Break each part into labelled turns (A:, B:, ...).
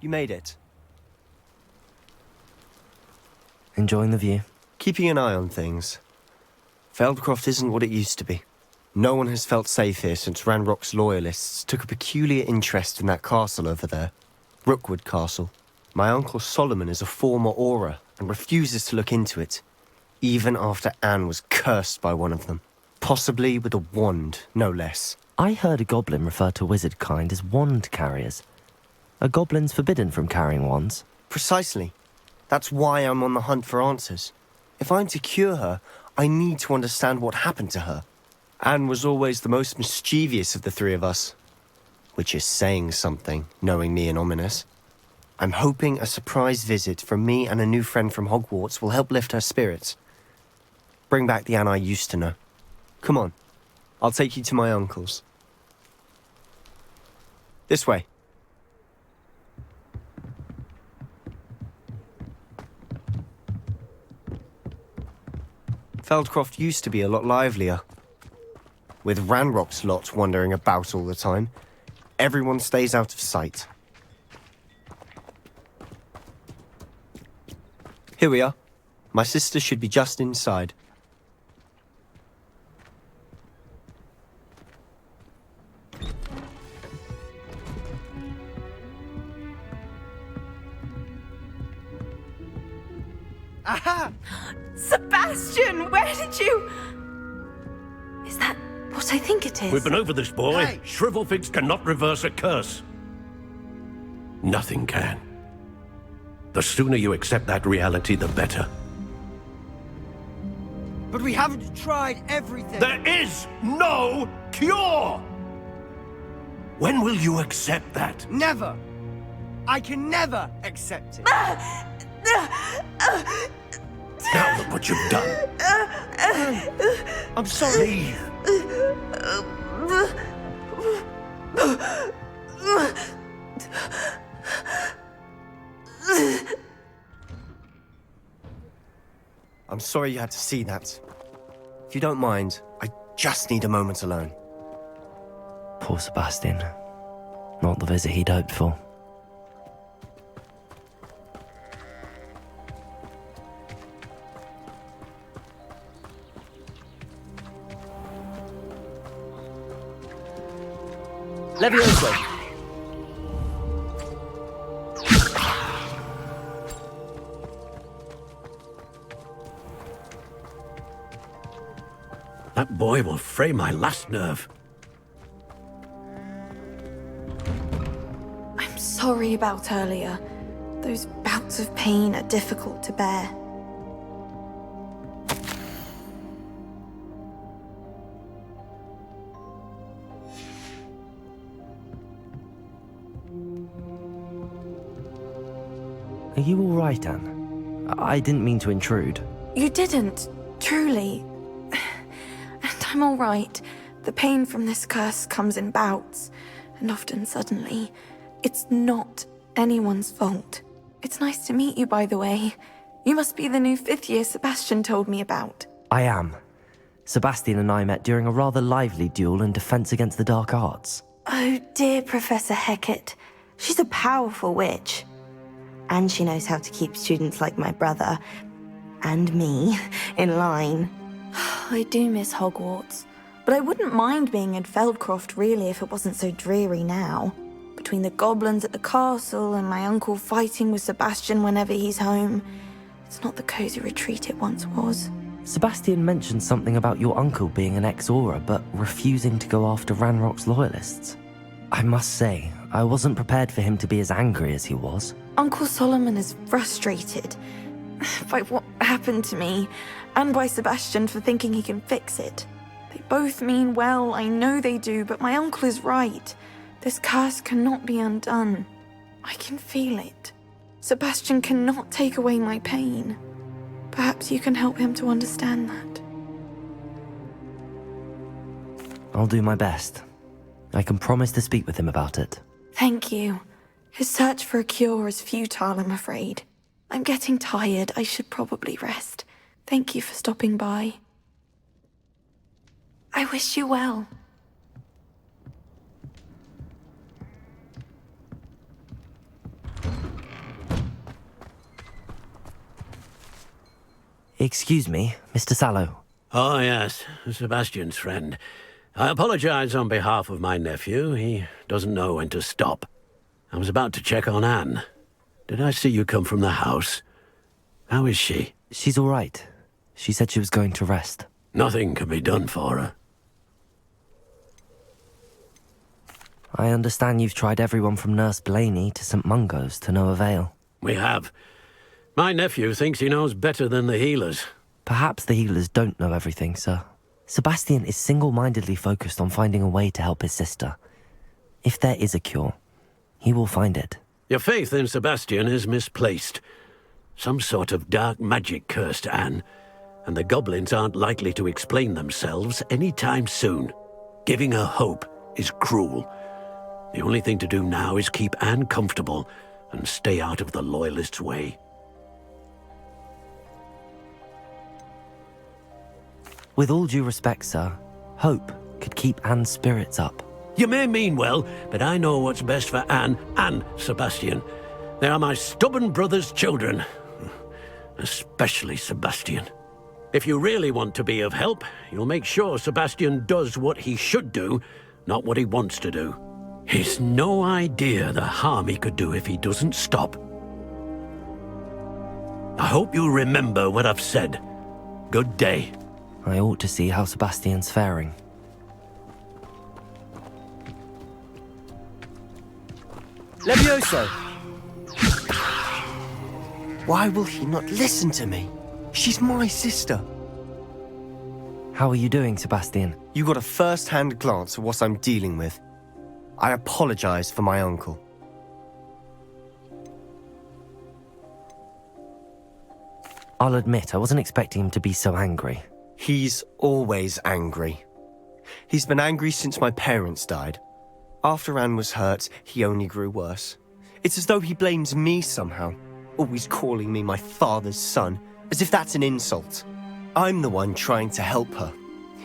A: You made it.
B: Enjoying the view?
A: Keeping an eye on things. Feldcroft isn't what it used to be. No one has felt safe here since Ranrock's loyalists took a peculiar interest in that castle over there. Rookwood Castle. My uncle Solomon is a former Auror and refuses to look into it, even after Anne was cursed by one of them. Possibly with a wand, no less.
B: I heard a goblin refer to wizard kind as wand carriers. Are goblins forbidden from carrying wands?
A: Precisely. That's why I'm on the hunt for answers. If I'm to cure her, I need to understand what happened to her. Anne was always the most mischievous of the three of us. Which is saying something, knowing me and Ominous. I'm hoping a surprise visit from me and a new friend from Hogwarts will help lift her spirits. Bring back the Anne I used to know. Come on, I'll take you to my uncle's. This way. Feldcroft used to be a lot livelier. With Ranrock's lot wandering about all the time, everyone stays out of sight. Here we are. My sister should be just inside.
C: Aha!
D: Sebastian, where did you... Is that what I think it is?
E: We've been over this, boy.
C: Hey.
E: Shrivelfigs cannot reverse a curse. Nothing can. The sooner you accept that reality, the better.
C: But we haven't tried everything.
E: There is no cure! When will you accept that?
C: Never! I can never accept it.
E: Now look what you've done.
A: I'm sorry. I'm sorry you had to see that. If you don't mind, I just need a moment alone.
B: Poor Sebastian. Not the visit he'd hoped for.
A: Levioso!
E: That boy will fray my last nerve.
D: I'm sorry about earlier. Those bouts of pain are difficult to bear.
B: Are you all right, Anne? I didn't mean to intrude.
D: You didn't, truly. And I'm all right. The pain from this curse comes in bouts, and often suddenly. It's not anyone's fault. It's nice to meet you, by the way. You must be the new 5th year Sebastian told me about.
B: I am. Sebastian and I met during a rather lively duel in Defense Against the Dark Arts.
F: Oh dear, Professor Hecat. She's a powerful witch. And she knows how to keep students like my brother, and me, in line.
D: I do miss Hogwarts, but I wouldn't mind being in Feldcroft really if it wasn't so dreary now. Between the goblins at the castle and my uncle fighting with Sebastian whenever he's home, it's not the cozy retreat it once was.
B: Sebastian mentioned something about your uncle being an ex-Auror, but refusing to go after Ranrock's loyalists. I must say, I wasn't prepared for him to be as angry as he was.
D: Uncle Solomon is frustrated by what happened to me, and by Sebastian for thinking he can fix it. They both mean well, I know they do, but my uncle is right. This curse cannot be undone. I can feel it. Sebastian cannot take away my pain. Perhaps you can help him to understand that.
B: I'll do my best. I can promise to speak with him about it.
D: Thank you. His search for a cure is futile, I'm afraid. I'm getting tired. I should probably rest. Thank you for stopping by. I wish you well.
B: Excuse me, Mr. Sallow.
E: Oh, yes, Sebastian's friend. I apologize on behalf of my nephew. He doesn't know when to stop. I was about to check on Anne. Did I see you come from the house? How is she?
B: She's all right. She said she was going to rest.
E: Nothing can be done for her.
B: I understand you've tried everyone from Nurse Blaney to St. Mungo's to no avail.
E: We have. My nephew thinks he knows better than the healers.
B: Perhaps the healers don't know everything, sir. Sebastian is single-mindedly focused on finding a way to help his sister. If there is a cure, he will find it.
E: Your faith in Sebastian is misplaced. Some sort of dark magic cursed Anne, and the goblins aren't likely to explain themselves anytime soon. Giving her hope is cruel. The only thing to do now is keep Anne comfortable and stay out of the Loyalists' way.
B: With all due respect, sir, hope could keep Anne's spirits up.
E: You may mean well, but I know what's best for Anne and Sebastian. They are my stubborn brother's children. Especially Sebastian. If you really want to be of help, you'll make sure Sebastian does what he should do, not what he wants to do. He's no idea the harm he could do if he doesn't stop. I hope you remember what I've said. Good day.
B: I ought to see how Sebastian's faring.
A: Levioso! Why will he not listen to me? She's my sister.
B: How are you doing, Sebastian?
A: You got a first-hand glance at what I'm dealing with. I apologize for my uncle.
B: I'll admit, I wasn't expecting him to be so angry.
A: He's always angry. He's been angry since my parents died. After Anne was hurt, he only grew worse. It's as though he blames me somehow, always calling me my father's son, as if that's an insult. I'm the one trying to help her.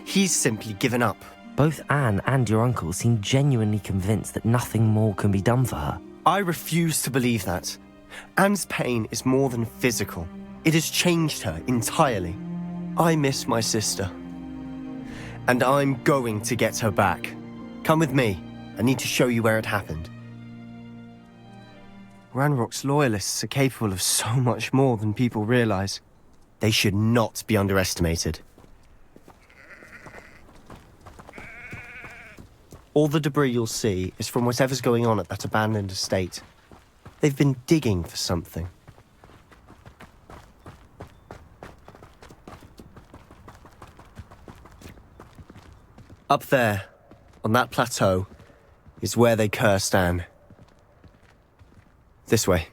A: He's simply given up.
B: Both Anne and your uncle seem genuinely convinced that nothing more can be done for her.
A: I refuse to believe that. Anne's pain is more than physical. It has changed her entirely. I miss my sister. And I'm going to get her back. Come with me. I need to show you where it happened. Ranrock's loyalists are capable of so much more than people realize. They should not be underestimated. All the debris you'll see is from whatever's going on at that abandoned estate. They've been digging for something. Up there, on that plateau, is where they cursed Anne. This way.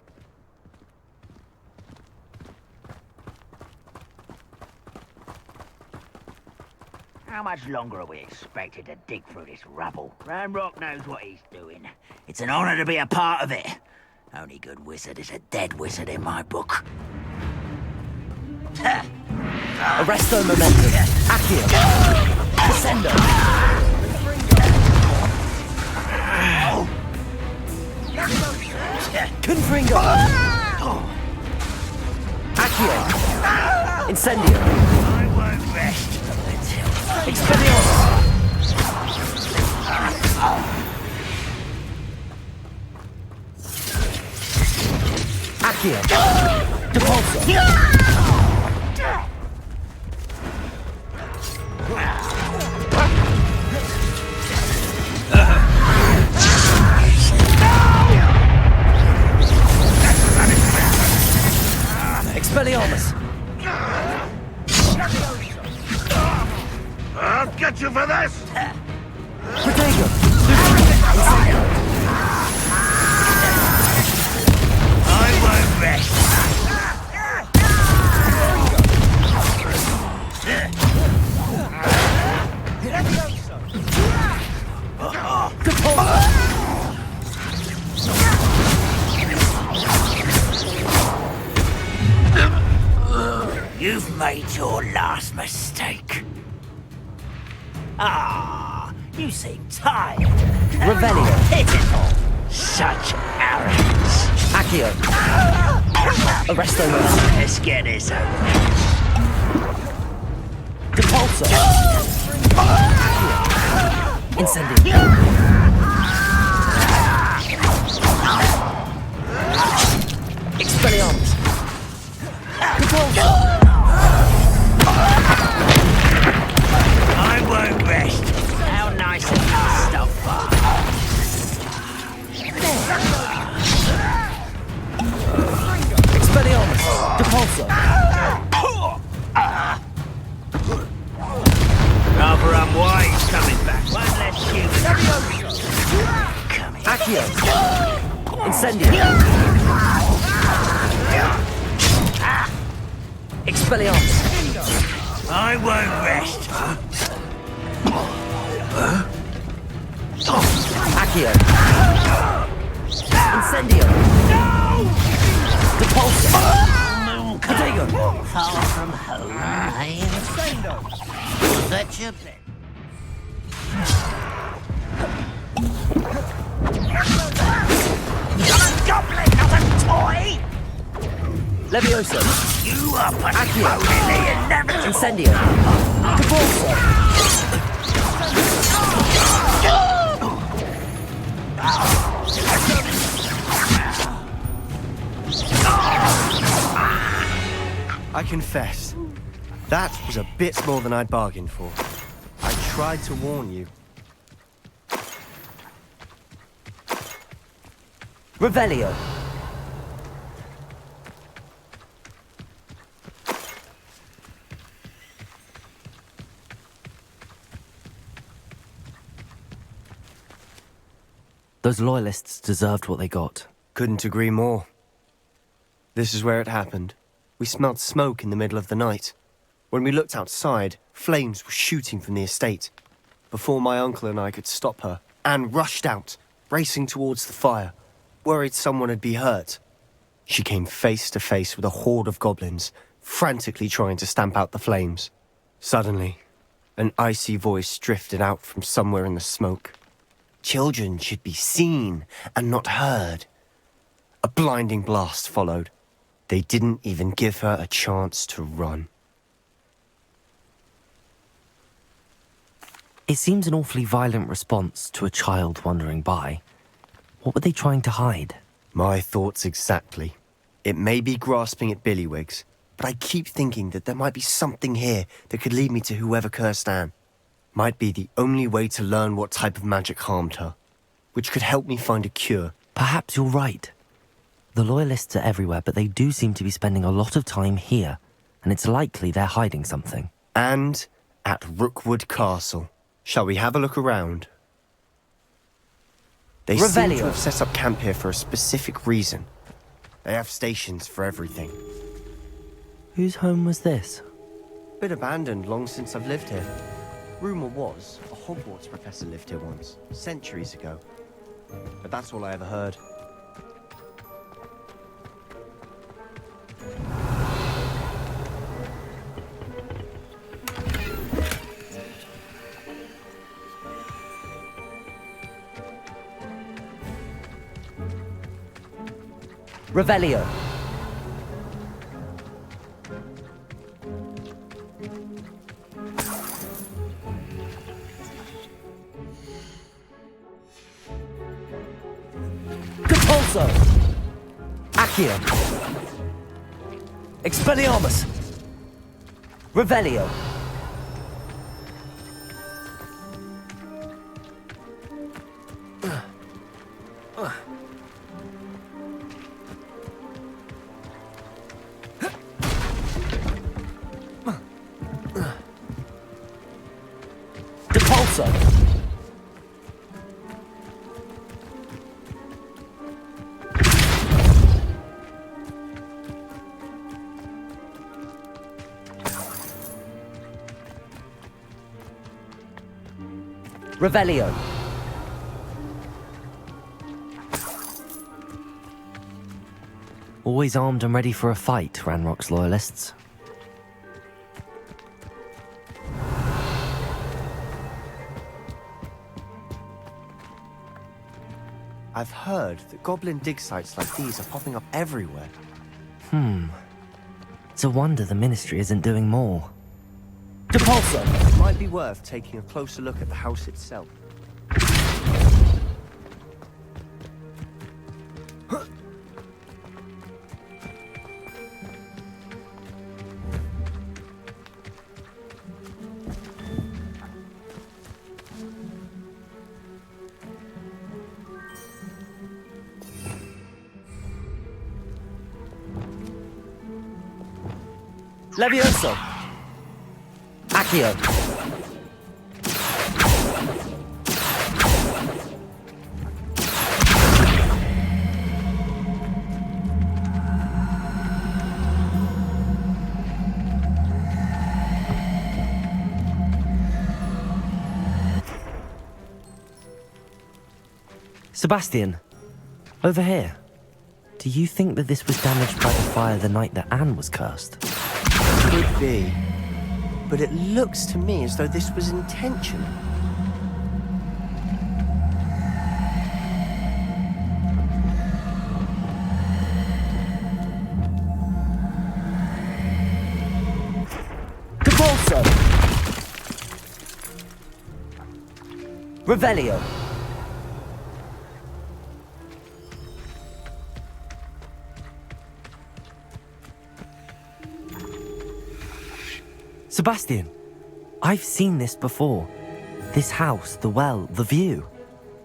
G: How much longer are we expected to dig through this rubble? Ranrock knows what he's doing. It's an honor to be a part of it. Only good wizard is a dead wizard in my book.
B: Arresto momentum. Accio. Descendo. Confringo. Accio. Incendio.
G: I won't rest until...
B: Expelliarmus. Accio. Depulso. Expelliarmus!
E: I'll get you for this!
B: Protego!
G: I won't rest. You've made your last mistake. Ah, you seem tired.
B: Revelio.
G: Pitiful. Such arrogance.
B: Accio. Arresto momentum.
G: Let's get this over.
B: Depulso! Incendio! Expelliarmus! Depulso!
G: I won't rest. How nice of you to stop by.
B: Expelliarmus! Depulso!
G: Rather unwise coming back. One less human.
B: Accio! Incendio! Expelliarmus!
G: I won't rest.
B: Accio! Incendio! Depulso! Protego!
G: Far from home, eh? Was that your bet? You're a goblin, not a toy!
B: Levioso!
G: You are
B: Accio!
G: postponing the inevitable!
B: Incendio! Depulso!
A: I confess, that was a bit more than I'd bargained for. I tried to warn you.
B: Revelio! Those loyalists deserved what they got.
A: Couldn't agree more. This is where it happened. We smelled smoke in the middle of the night. When we looked outside, flames were shooting from the estate. Before my uncle and I could stop her, Anne rushed out, racing towards the fire, worried someone had been hurt. She came face to face with a horde of goblins, frantically trying to stamp out the flames. Suddenly, an icy voice drifted out from somewhere in the smoke. Children should be seen and not heard. A blinding blast followed. They didn't even give her a chance to run.
B: It seems an awfully violent response to a child wandering by. What were they trying to hide?
A: My thoughts exactly. It may be grasping at Billywigs, but I keep thinking that there might be something here that could lead me to whoever cursed Anne. Might be the only way to learn what type of magic harmed her, which could help me find a cure.
B: Perhaps you're right. The loyalists are everywhere, but they do seem to be spending a lot of time here, and it's likely they're hiding something.
A: And at Rookwood Castle. Shall we have a look around? They seem to have set up camp here for a specific reason. They have stations for everything.
B: Whose home was this?
A: Been abandoned long since I've lived here. Rumour was a Hogwarts professor lived here once, centuries ago. But that's all I ever heard.
B: Revelio. Depulso. Accio. Expelliarmus. Revelio. Depulso. Revelio. Always armed and ready for a fight, Ranrock's loyalists.
A: I've heard that goblin dig sites like these are popping up everywhere.
B: It's a wonder the Ministry isn't doing more.
A: It might be worth taking a closer look at the house itself.
B: Levioso! Accio! Sebastian, over here. Do you think that this was damaged by the fire the night that Anne was cursed?
A: Could be. But it looks to me as though this was intentional.
B: Capolso! Revelio! Sebastian, I've seen this before. This house, the well, the view.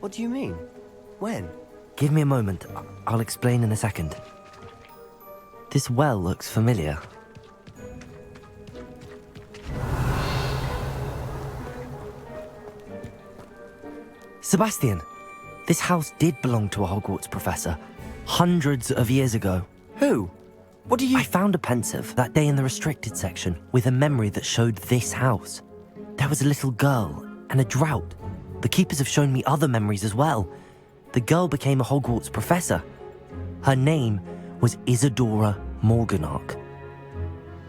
A: What do you mean? When?
B: Give me a moment. I'll explain in a second. This well looks familiar. Sebastian, this house did belong to a Hogwarts professor, hundreds of years ago.
A: Who? What do you...
B: I found a pensive that day in the restricted section with a memory that showed this house. There was a little girl and a drought. The keepers have shown me other memories as well. The girl became a Hogwarts professor. Her name was Isadora Morganach.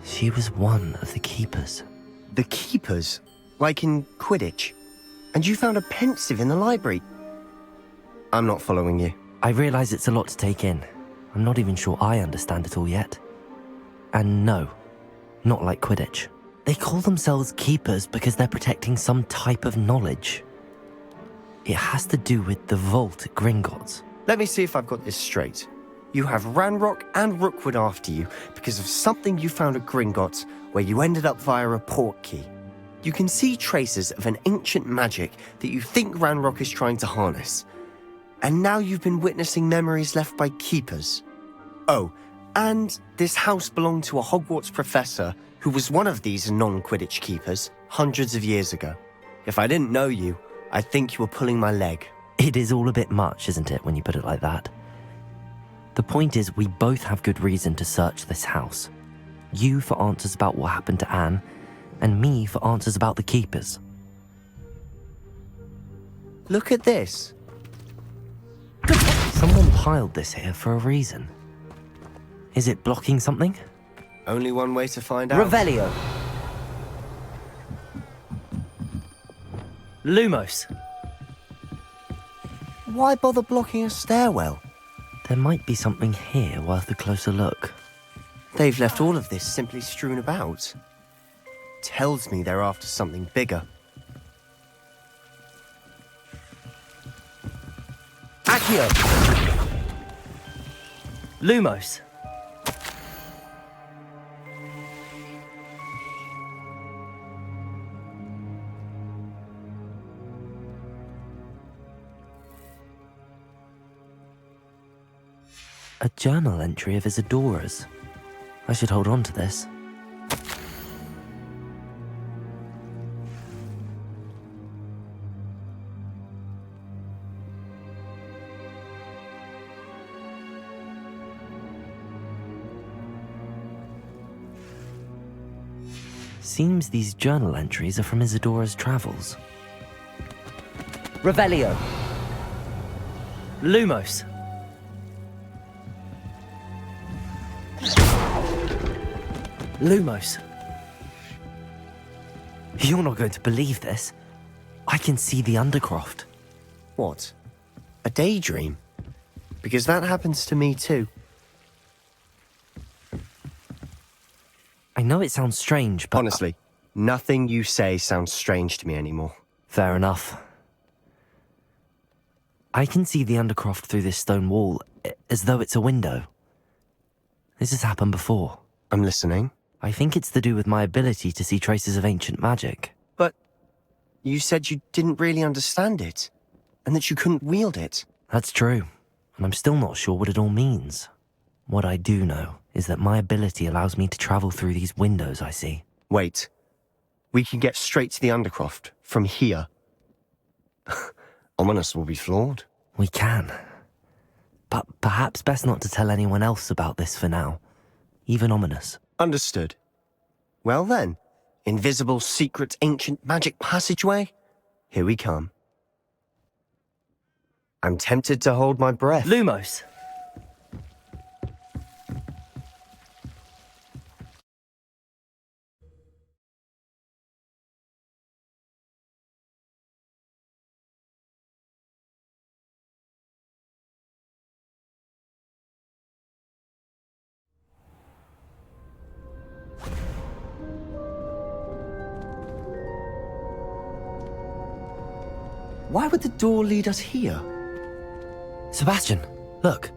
B: She was one of the keepers.
A: The keepers? Like in Quidditch? And you found a pensive in the library? I'm not following you.
B: I realize it's a lot to take in. I'm not even sure I understand it all yet. And no, not like Quidditch. They call themselves keepers because they're protecting some type of knowledge. It has to do with the vault at Gringotts.
A: Let me see if I've got this straight. You have Ranrock and Rookwood after you because of something you found at Gringotts where you ended up via a port key. You can see traces of an ancient magic that you think Ranrock is trying to harness. And now you've been witnessing memories left by keepers. Oh, and this house belonged to a Hogwarts professor who was one of these non-Quidditch keepers hundreds of years ago. If I didn't know you, I'd think you were pulling my leg.
B: It is all a bit much, isn't it, when you put it like that? The point is, we both have good reason to search this house. You for answers about what happened to Anne, and me for answers about the keepers.
A: Look at this.
B: Someone piled this here for a reason. Is it blocking something?
A: Only one way to find out.
B: Revelio. Lumos.
A: Why bother blocking a stairwell?
B: There might be something here worth a closer look.
A: They've left all of this simply strewn about. Tells me they're after something bigger.
B: Accio! Lumos. A journal entry of Isadora's. I should hold on to this. Seems these journal entries are from Isadora's travels. Revelio. Lumos. Lumos. You're not going to believe this. I can see the Undercroft.
A: What? A daydream? Because that happens to me too.
B: I know it sounds strange, but...
A: Honestly, Nothing you say sounds strange to me anymore.
B: Fair enough. I can see the Undercroft through this stone wall, as though it's a window. This has happened before.
A: I'm listening.
B: I think it's to do with my ability to see traces of ancient magic.
A: But you said you didn't really understand it, and that you couldn't wield it.
B: That's true, and I'm still not sure what it all means. What I do know is that my ability allows me to travel through these windows I see.
A: Wait. We can get straight to the Undercroft from here. Ominous will be floored.
B: We can. But perhaps best not to tell anyone else about this for now. Even Ominous.
A: Understood. Well then, invisible, secret, ancient magic passageway? Here we come. I'm tempted to hold my breath.
B: Lumos!
A: Why would the door lead us here?
B: Sebastian, look.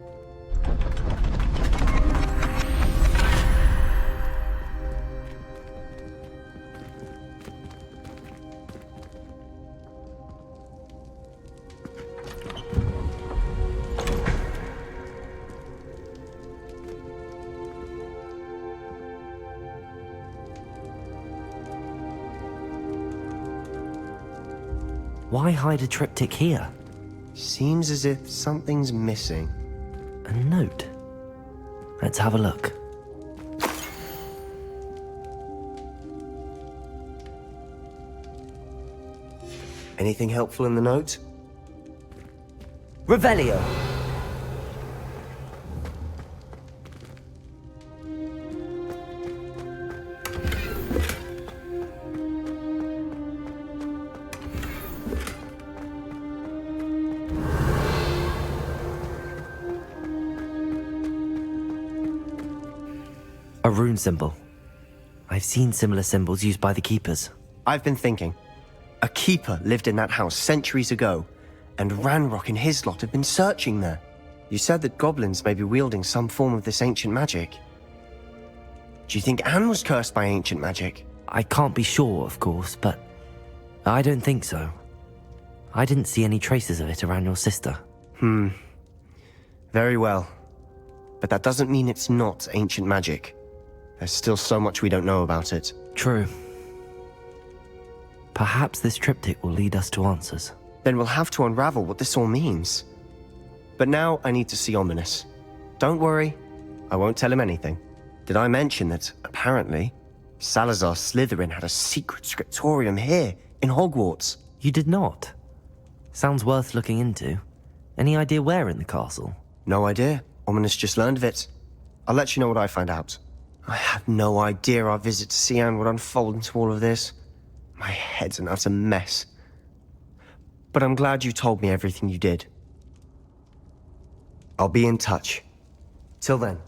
B: Why hide a triptych here?
A: Seems as if something's missing.
B: A note. Let's have a look.
A: Anything helpful in the note?
B: Revelio! A rune symbol. I've seen similar symbols used by the keepers.
A: I've been thinking. A keeper lived in that house centuries ago, and Ranrock and his lot have been searching there. You said that goblins may be wielding some form of this ancient magic. Do you think Anne was cursed by ancient magic?
B: I can't be sure, of course, but I don't think so. I didn't see any traces of it around your sister.
A: Very well. But that doesn't mean it's not ancient magic. There's still so much we don't know about it.
B: True. Perhaps this triptych will lead us to answers.
A: Then we'll have to unravel what this all means. But now I need to see Ominous. Don't worry, I won't tell him anything. Did I mention that, apparently, Salazar Slytherin had a secret scriptorium here, in Hogwarts?
B: You did not? Sounds worth looking into. Any idea where in the castle?
A: No idea. Ominous just learned of it. I'll let you know what I find out. I had no idea our visit to Cian would unfold into all of this. My head's an utter mess. But I'm glad you told me everything you did. I'll be in touch. Till then.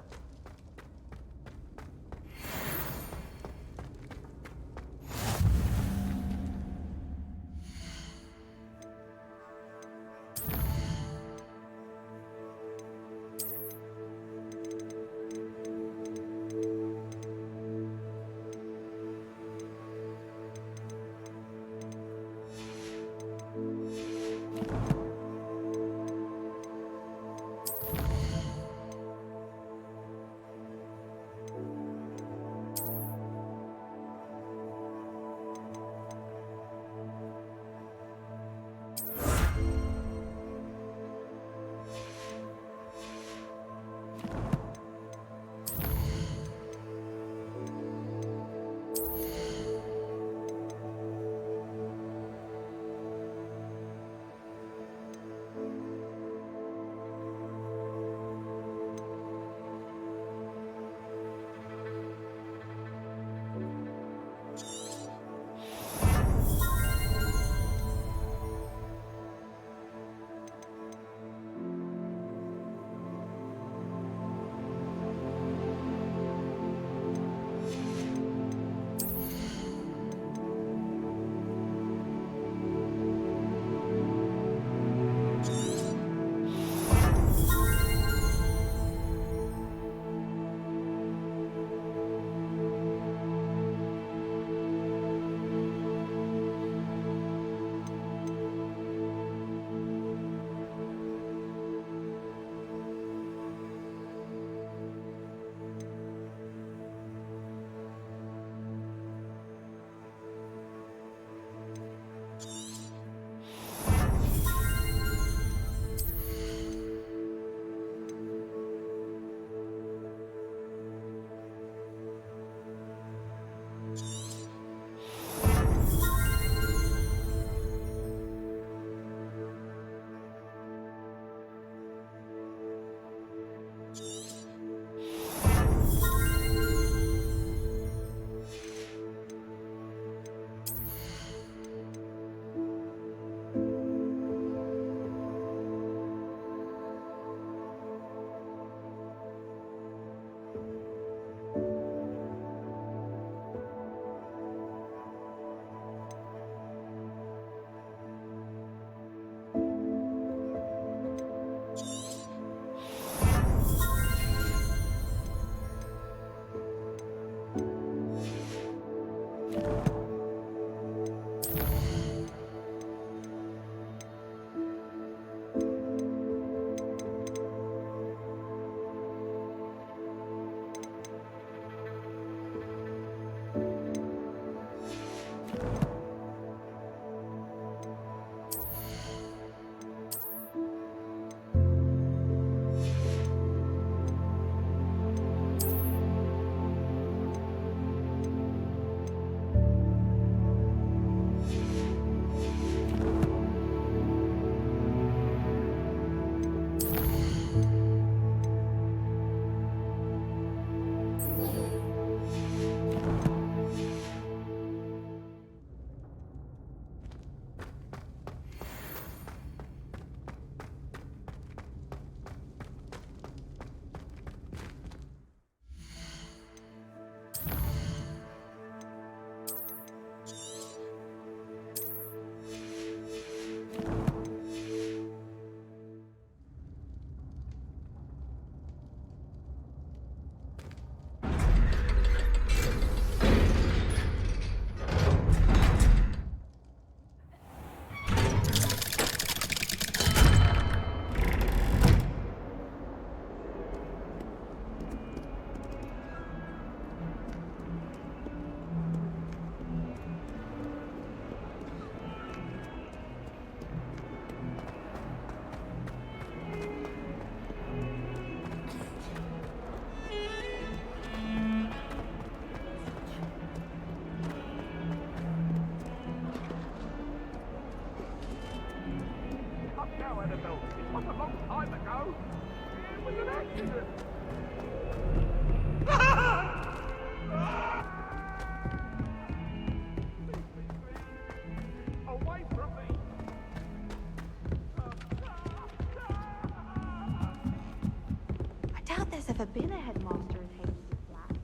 F: I doubt there's ever been a headmaster in Hades' flat.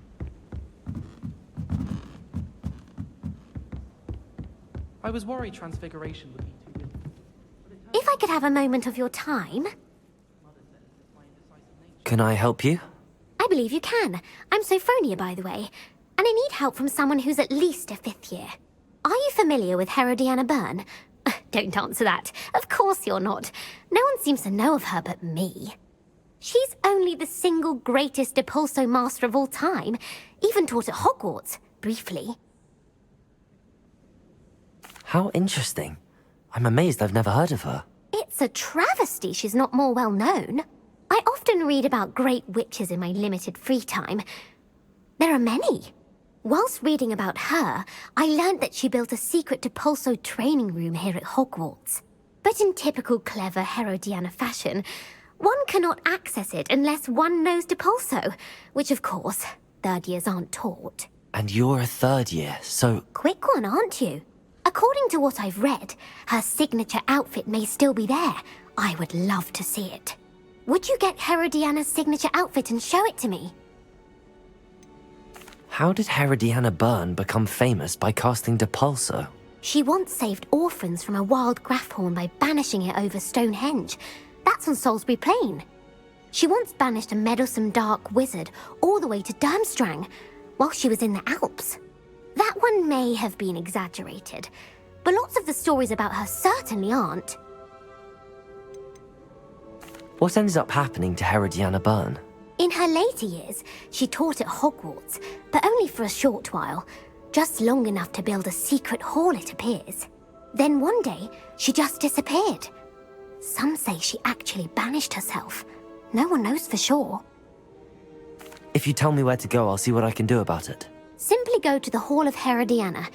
H: I was worried Transfiguration would be too difficult.
I: If I could have a moment of your time.
B: Can I help you?
I: I believe you can. I'm Sophronia, by the way, and I need help from someone who's at least a 5th year. Are you familiar with Herodiana Byrne? Don't answer that. Of course you're not. No one seems to know of her but me. She's only the single greatest Depulso master of all time, even taught at Hogwarts, briefly.
B: How interesting. I'm amazed I've never heard of her.
I: It's a travesty she's not more well known. I often read about great witches in my limited free time. There are many. Whilst reading about her, I learned that she built a secret Depulso training room here at Hogwarts. But in typical clever Herodiana fashion, one cannot access it unless one knows Depulso, which of course, 3rd years aren't taught.
B: And you're a 3rd year, so...
I: Quick one, aren't you? According to what I've read, her signature outfit may still be there. I would love to see it. Would you get Herodiana's signature outfit and show it to me?
B: How did Herodiana Byrne become famous by casting Depulso?
I: She once saved orphans from a wild Grafhorn by banishing it over Stonehenge. That's on Salisbury Plain. She once banished a meddlesome dark wizard all the way to Durmstrang while she was in the Alps. That one may have been exaggerated, but lots of the stories about her certainly aren't.
B: What ended up happening to Herodiana Byrne?
I: In her later years, she taught at Hogwarts, but only for a short while, just long enough to build a secret hall, it appears. Then one day, she just disappeared. Some say she actually banished herself. No one knows for sure.
B: If you tell me where to go, I'll see what I can do about it.
I: Simply go to the Hall of Herodiana.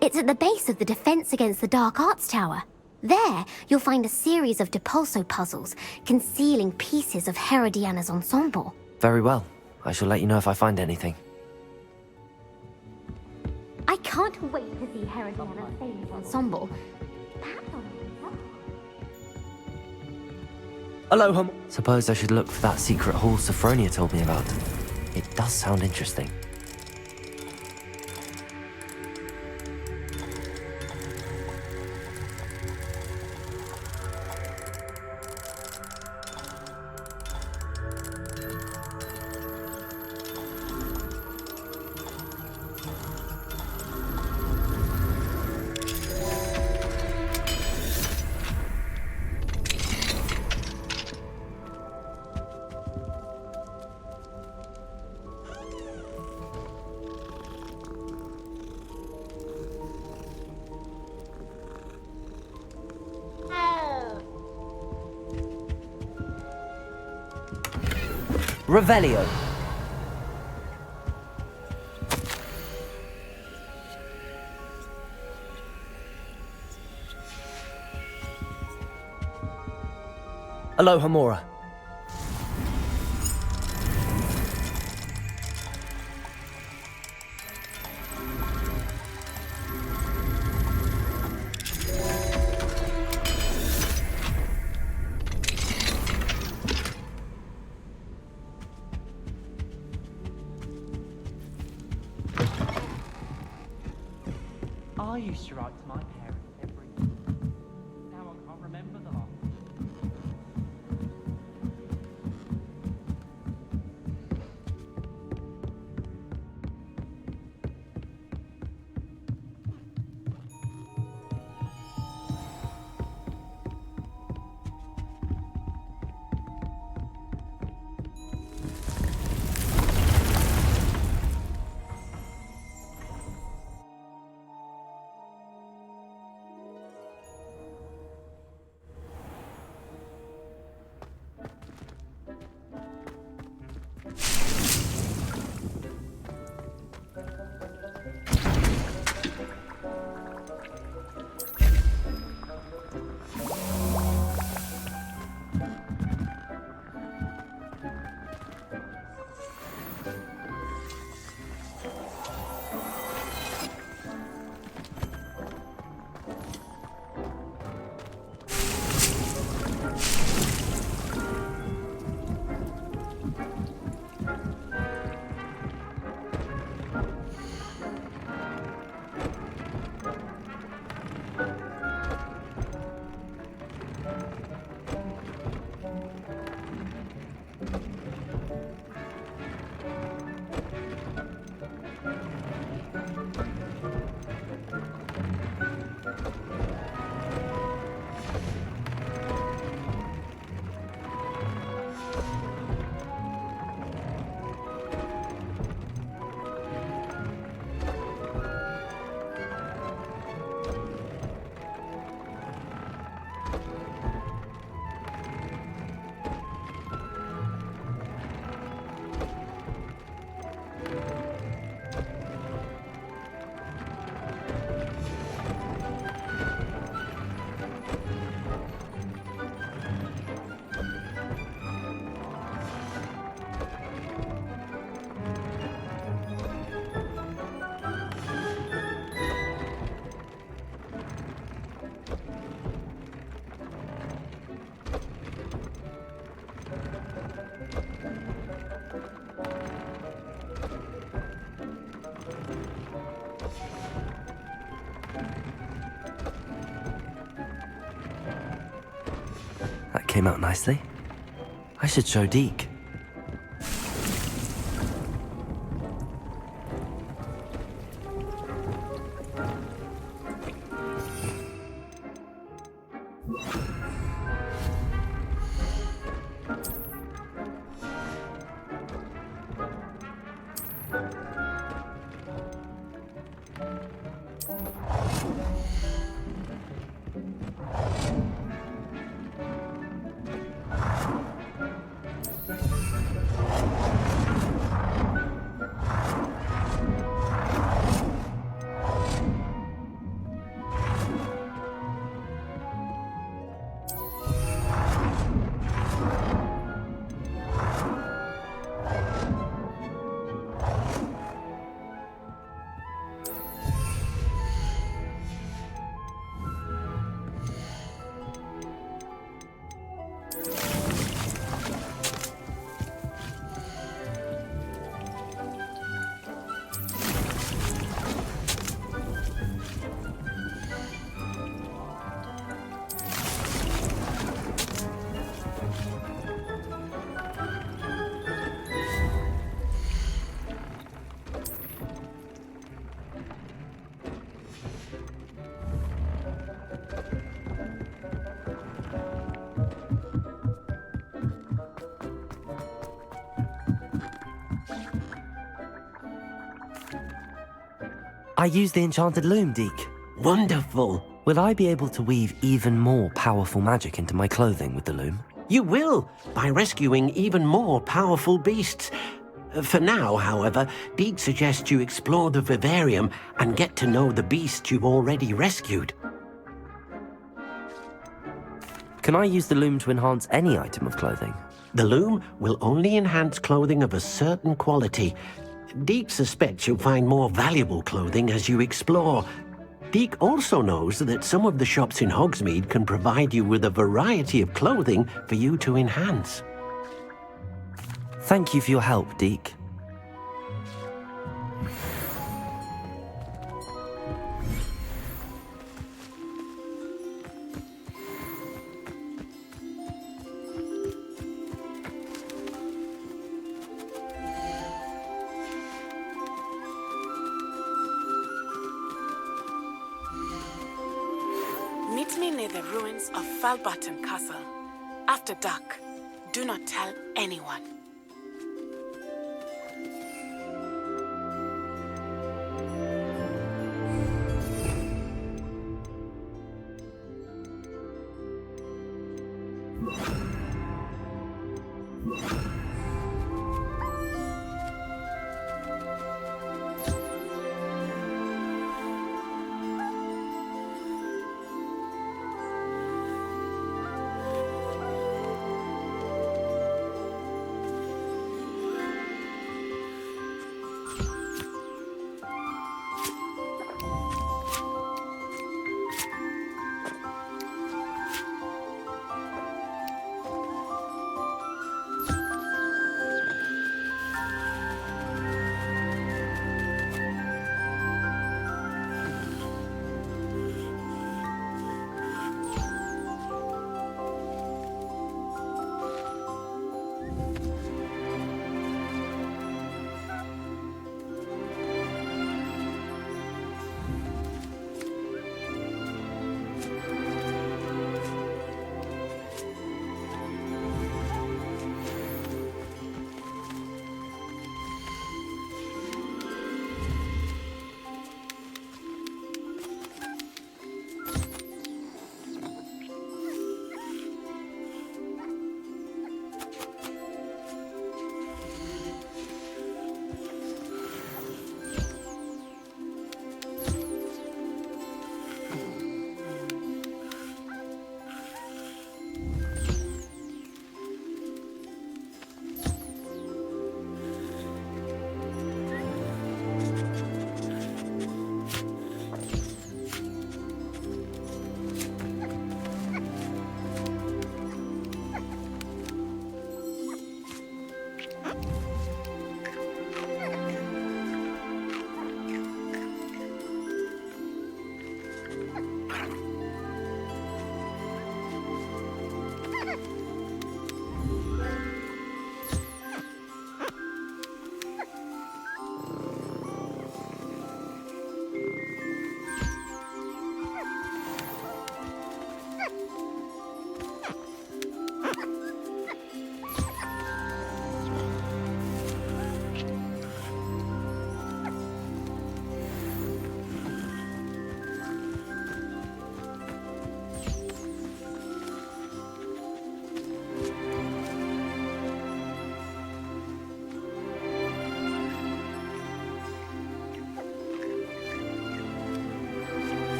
I: It's at the base of the Defense Against the Dark Arts Tower. There, you'll find a series of Depulso puzzles concealing pieces of Herodiana's ensemble.
B: Very well. I shall let you know if I find anything.
I: I can't wait to see Herodiana's famous ensemble. Perhaps I'll meet up.
B: Aloha. Suppose I should look for that secret hall Sophronia told me about. It does sound interesting. Revelio. Aloha Mora.
H: I used to write to my parents every... Now I can't remember the last.
B: That came out nicely. I should show Deke. I used the enchanted loom, Deke.
E: Wonderful.
B: Will I be able to weave even more powerful magic into my clothing with the loom?
E: You will, by rescuing even more powerful beasts. For now, however, Deke suggests you explore the vivarium and get to know the beasts you've already rescued.
B: Can I use the loom to enhance any item of clothing?
E: The loom will only enhance clothing of a certain quality. Deke suspects you'll find more valuable clothing as you explore. Deke also knows that some of the shops in Hogsmeade can provide you with a variety of clothing for you to enhance.
B: Thank you for your help, Deke.
J: Meet me near the ruins of Falbaton Castle. After dark, do not tell anyone.